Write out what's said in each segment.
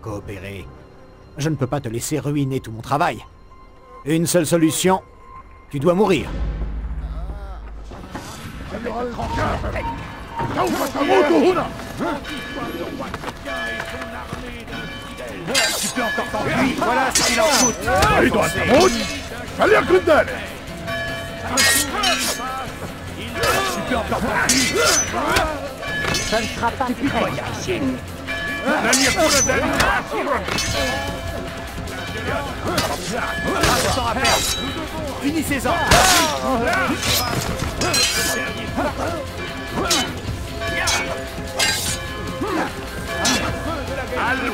Coopérer. Je ne peux pas te laisser ruiner tout mon travail. Une seule solution. Tu dois mourir. Tu peux encore t'enfuir. Voilà ce qu'il en coûte. Tu peux encore t'enfuir. Ça ne sera pas prêt. Pas de temps à perdre. Finissez-en. Allez,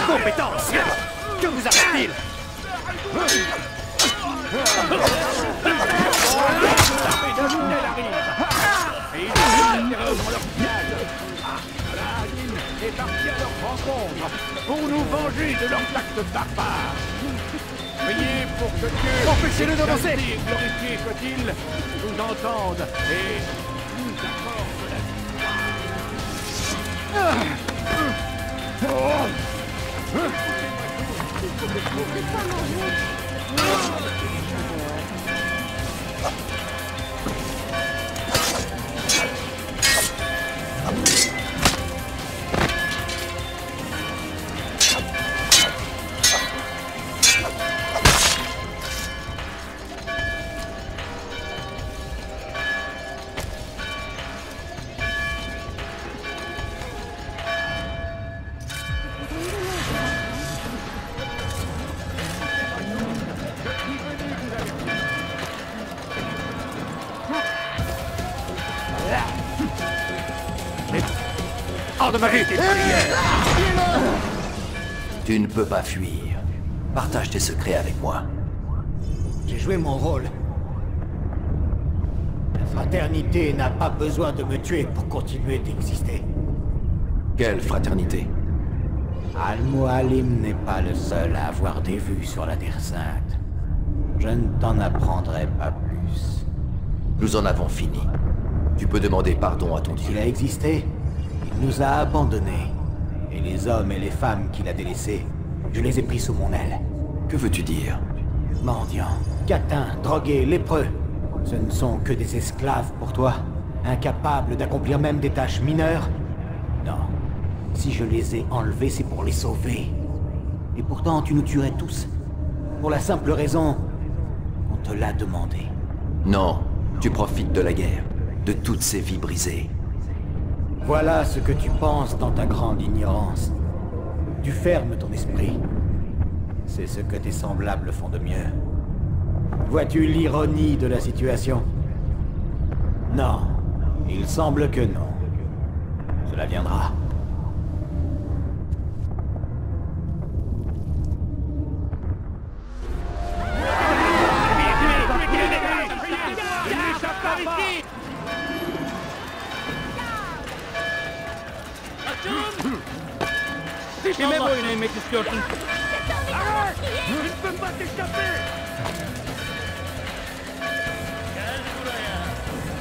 compétence. Que vous arrive-t-il? Est parti à leur rencontre pour nous venger de leurs actes barbares. Priez pour que Dieu, empêchez-le d'avancer, et glorifié soit-il, nous entende et nous accorde hors de ma vue. Tu ne peux pas fuir. Partage tes secrets avec moi. J'ai joué mon rôle. La fraternité n'a pas besoin de me tuer pour continuer d'exister. Quelle fraternité? Al-Mualim n'est pas le seul à avoir des vues sur la Terre Sainte. Je ne t'en apprendrai pas plus. Nous en avons fini. Tu peux demander pardon à ton Il Dieu. a existé, il nous a abandonnés. Et les hommes et les femmes qu'il a délaissés, je les ai pris sous mon aile. Que veux-tu dire? Mendiants, catins, drogués, lépreux. Ce ne sont que des esclaves pour toi, incapables d'accomplir même des tâches mineures. Non. Si je les ai enlevés, c'est pour les sauver. Et pourtant, tu nous tuerais tous. Pour la simple raison qu'on te l'a demandé. Non, tu profites de la guerre, de toutes ces vies brisées. Voilà ce que tu penses dans ta grande ignorance. Tu fermes ton esprit. C'est ce que tes semblables font de mieux. Vois-tu l'ironie de la situation? Non. Il semble que non. Cela viendra. Kime boyun eğmek istiyorsun? Ne peux pas t'échapper! Gel buraya!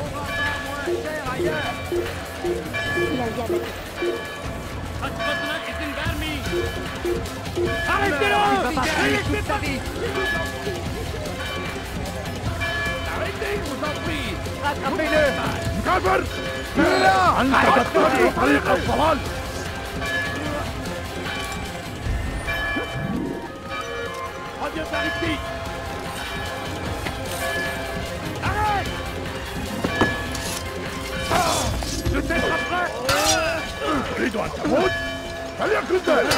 On va faire moins cher ailleurs! Kaçmasına izin vermeyin! Arrêtez-le! Arrêtez, je vous en prie! Rattrapez-le! Cover! Là! Reviens par ici! Arrête! Je t'attraperai! Les doigts à ta route! Allez, un coup d'aile!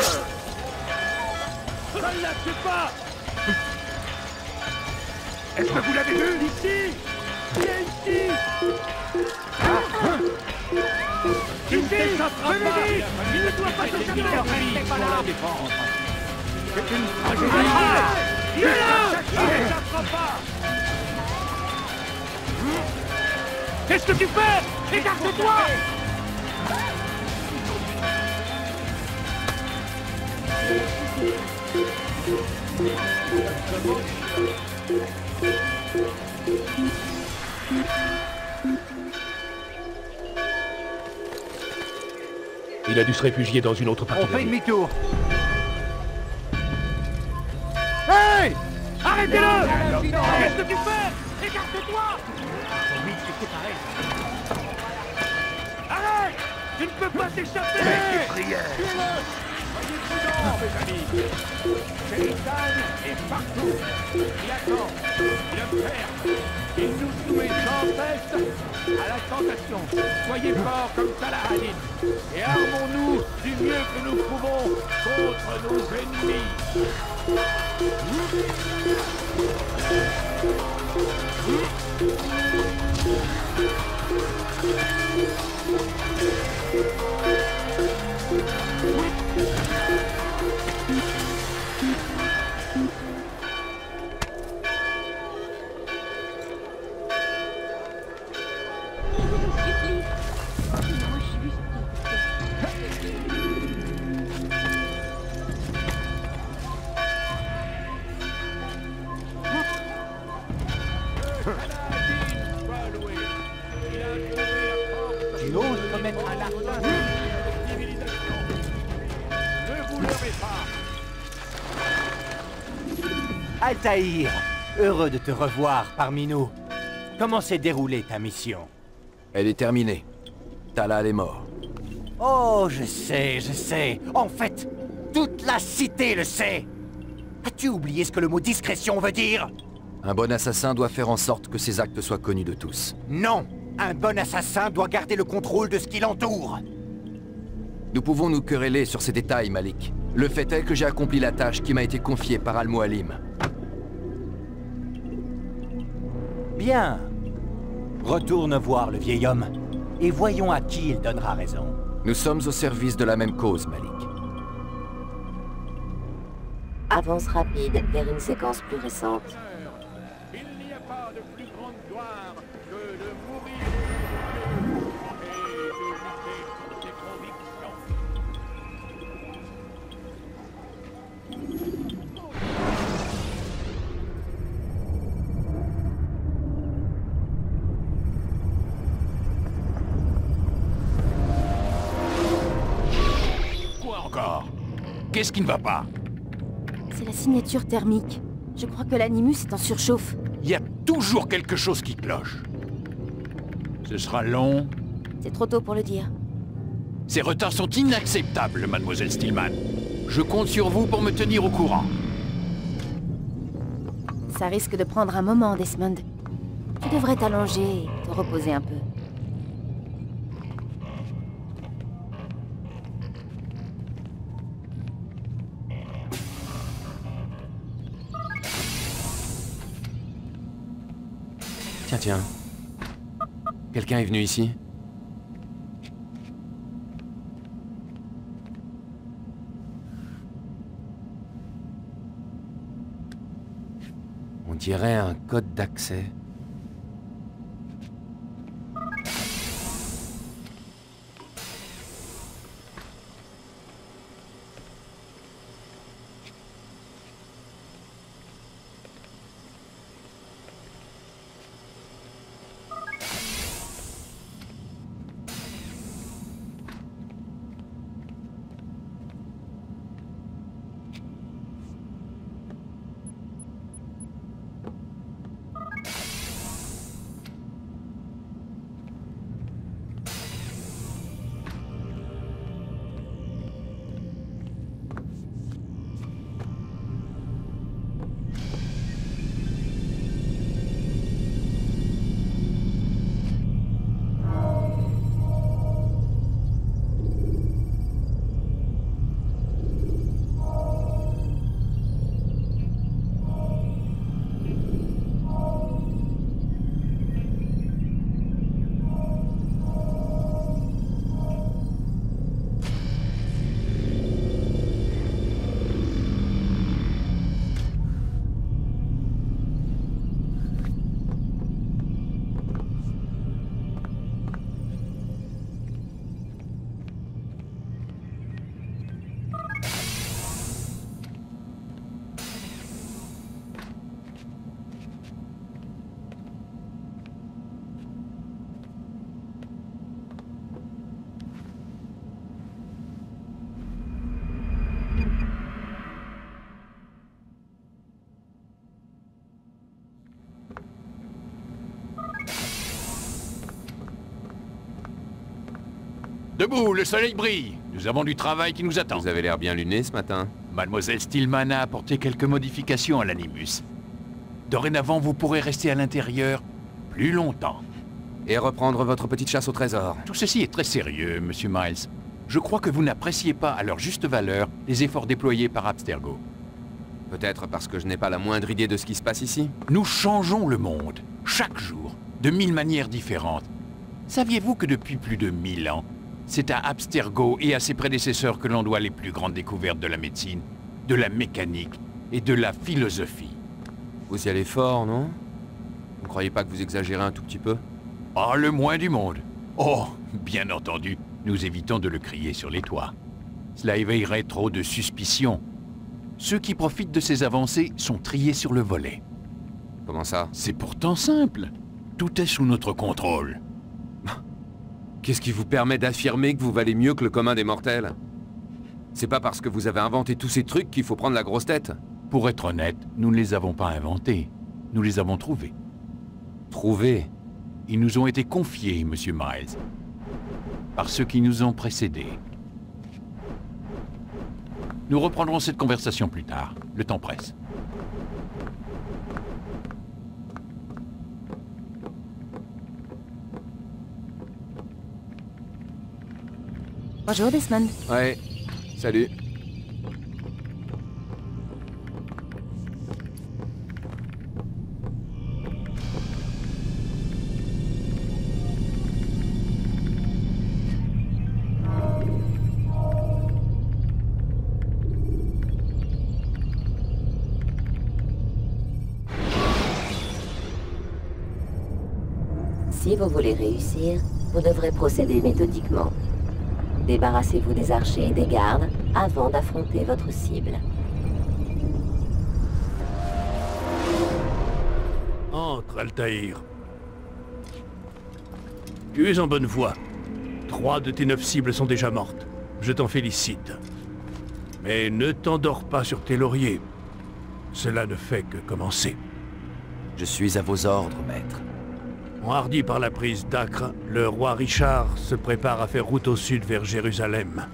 Ça ne la tue pas! Est-ce que vous l'avez vu? Ici! Viens ici! Il ne t'échappera pas! Il ne doit pas s'échapper! Restez pas là! C'est une tragédie! Il est là! Il ne s'échappera pas! Qu'est-ce que tu fais? Écarte-toi! Il a dû se réfugier dans une autre partie. On fait demi-tour. Hey! Arrêtez-le! Qu'est-ce que tu fais? Écarte-toi! Oui, c'est pareil. Arrête! Tu ne peux pas t'échapper! Tuez-le! Soyez prudents, mes amis! Shaitan est partout! Il attend! Il observe! Il nous soumet sans cesse à la tentation! Soyez forts comme Salah-ad-Din! Et armons-nous du mieux que nous pouvons contre nos ennemis! Tu oses me mettre à l'argent? Ne vous leurrez pas! Altaïr, heureux de te revoir parmi nous. Comment s'est déroulée ta mission? Elle est terminée. Talal est mort. Oh, je sais. En fait, toute la cité le sait. As-tu oublié ce que le mot discrétion veut dire? Un bon assassin doit faire en sorte que ses actes soient connus de tous. Non, un bon assassin doit garder le contrôle de ce qui l'entoure. Nous pouvons nous quereller sur ces détails, Malik. Le fait est que j'ai accompli la tâche qui m'a été confiée par Al-Mualim. Bien. Retourne voir le vieil homme, et voyons à qui il donnera raison. Nous sommes au service de la même cause, Malik. Avance rapide vers une séquence plus récente. Il n'y a pas de plus grande gloire que de mourir et de lutter pour ses convictions. Quoi encore? Qu'est-ce qui ne va pas? C'est la signature thermique. Je crois que l'animus est en surchauffe. Il y a toujours quelque chose qui cloche. Ce sera long. C'est trop tôt pour le dire. Ces retards sont inacceptables, mademoiselle Stillman. Je compte sur vous pour me tenir au courant. Ça risque de prendre un moment, Desmond. Tu devrais t'allonger et te reposer un peu. Tiens. Quelqu'un est venu ici? On dirait un code d'accès. Debout, le soleil brille. Nous avons du travail qui nous attend. Vous avez l'air bien luné ce matin. Mademoiselle Stillman a apporté quelques modifications à l'Animus. Dorénavant, vous pourrez rester à l'intérieur plus longtemps. Et reprendre votre petite chasse au trésor. Tout ceci est très sérieux, Monsieur Miles. Je crois que vous n'appréciez pas à leur juste valeur les efforts déployés par Abstergo. Peut-être parce que je n'ai pas la moindre idée de ce qui se passe ici. Nous changeons le monde, chaque jour, de 1000 manières différentes. Saviez-vous que depuis plus de 1000 ans, c'est à Abstergo et à ses prédécesseurs que l'on doit les plus grandes découvertes de la médecine, de la mécanique et de la philosophie? Vous y allez fort, non? Vous ne croyez pas que vous exagérez un tout petit peu? Ah, le moins du monde. Oh, bien entendu, nous évitons de le crier sur les toits. Cela éveillerait trop de suspicions. Ceux qui profitent de ces avancées sont triés sur le volet. Comment ça? C'est pourtant simple. Tout est sous notre contrôle. Qu'est-ce qui vous permet d'affirmer que vous valez mieux que le commun des mortels? C'est pas parce que vous avez inventé tous ces trucs qu'il faut prendre la grosse tête. Pour être honnête, nous ne les avons pas inventés. Nous les avons trouvés. Trouvés? Ils nous ont été confiés, Monsieur Miles, par ceux qui nous ont précédés. Nous reprendrons cette conversation plus tard. Le temps presse. Bonjour, Desmond. Ouais, salut. Si vous voulez réussir, vous devrez procéder méthodiquement. Débarrassez-vous des archers et des gardes avant d'affronter votre cible. Entre, Altaïr. Tu es en bonne voie. 3 de tes 9 cibles sont déjà mortes. Je t'en félicite. Mais ne t'endors pas sur tes lauriers. Cela ne fait que commencer. Je suis à vos ordres, maître. Enhardi par la prise d'Acre, le roi Richard se prépare à faire route au sud vers Jérusalem.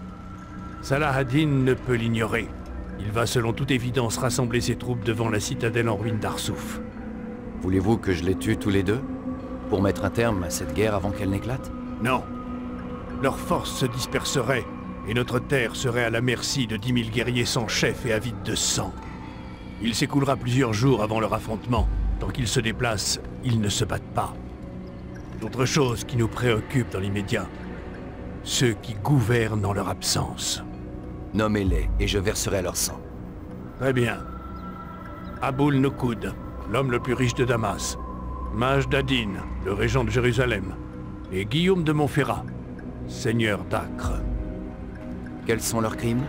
Salah ad-Din ne peut l'ignorer. Il va selon toute évidence rassembler ses troupes devant la citadelle en ruine d'Arsouf. Voulez-vous que je les tue tous les deux? Pour mettre un terme à cette guerre avant qu'elle n'éclate? Non. Leurs forces se disperseraient, et notre terre serait à la merci de 10 000 guerriers sans chef et avides de sang. Il s'écoulera plusieurs jours avant leur affrontement. Tant qu'ils se déplacent, ils ne se battent pas. D'autres choses qui nous préoccupent dans l'immédiat. Ceux qui gouvernent en leur absence. Nommez-les, et je verserai leur sang. Très bien. Aboul Nokoud, l'homme le plus riche de Damas. Majd ad-Din, le régent de Jérusalem. Et Guillaume de Montferrat, seigneur d'Acre. Quels sont leurs crimes?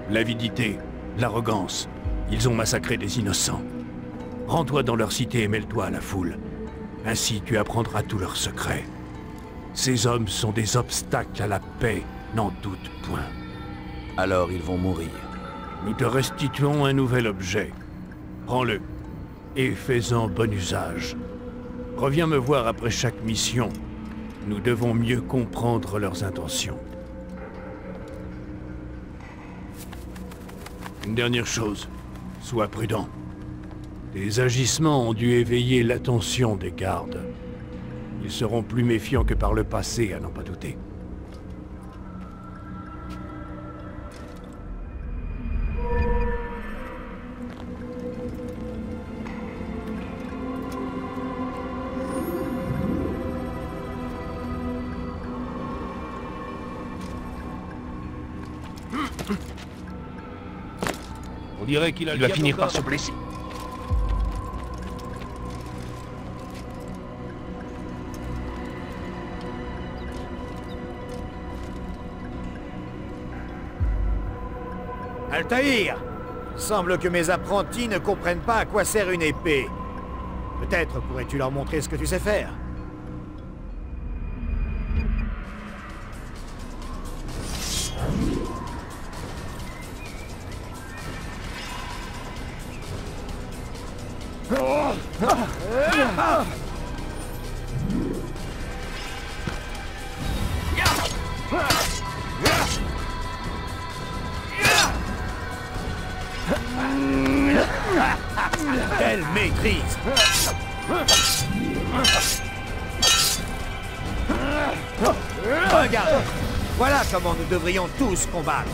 L'avidité, l'arrogance. Ils ont massacré des innocents. Rends-toi dans leur cité et mêle-toi à la foule. Ainsi tu apprendras tous leurs secrets. Ces hommes sont des obstacles à la paix, n'en doute point. Alors ils vont mourir. Nous te restituons un nouvel objet. Prends-le, et fais-en bon usage. Reviens me voir après chaque mission. Nous devons mieux comprendre leurs intentions. Une dernière chose, sois prudent. Tes agissements ont dû éveiller l'attention des gardes. Ils seront plus méfiants que par le passé, à n'en pas douter. On dirait qu'il va finir par se blesser. Altaïr! Semble que mes apprentis ne comprennent pas à quoi sert une épée. Peut-être pourrais-tu leur montrer ce que tu sais faire. Quelle maîtrise! Regarde! Voilà comment nous devrions tous combattre.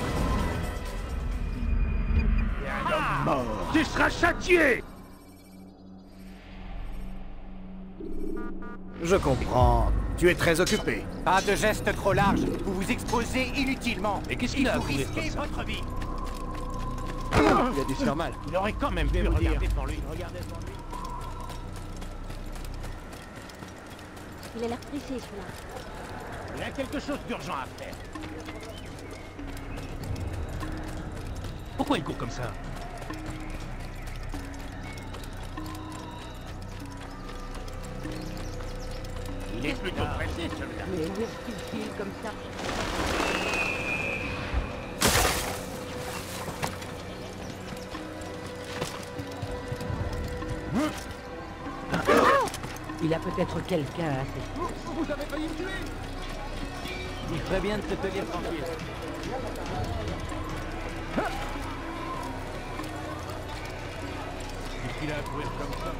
Mort! Tu seras châtié! Je comprends. Tu es très occupé. Pas de gestes trop larges. Vous vous exposez inutilement. Et qu'est-ce qu'il a à vous courir risquez comme ça? votre vie. Il a dû se faire mal. Il aurait quand même pu regarder devant lui. Il a l'air pressé, celui-là. Il a quelque chose d'urgent à faire. Pourquoi il court comme ça? Il est plutôt pressé, celui-là. Mais où est-ce qu'il file comme ça? Il a peut-être quelqu'un à ses... Vous avez failli me tuer! Il ferait bien de te tenir tranquille. Qu'est-ce qu'il a à courir comme ça?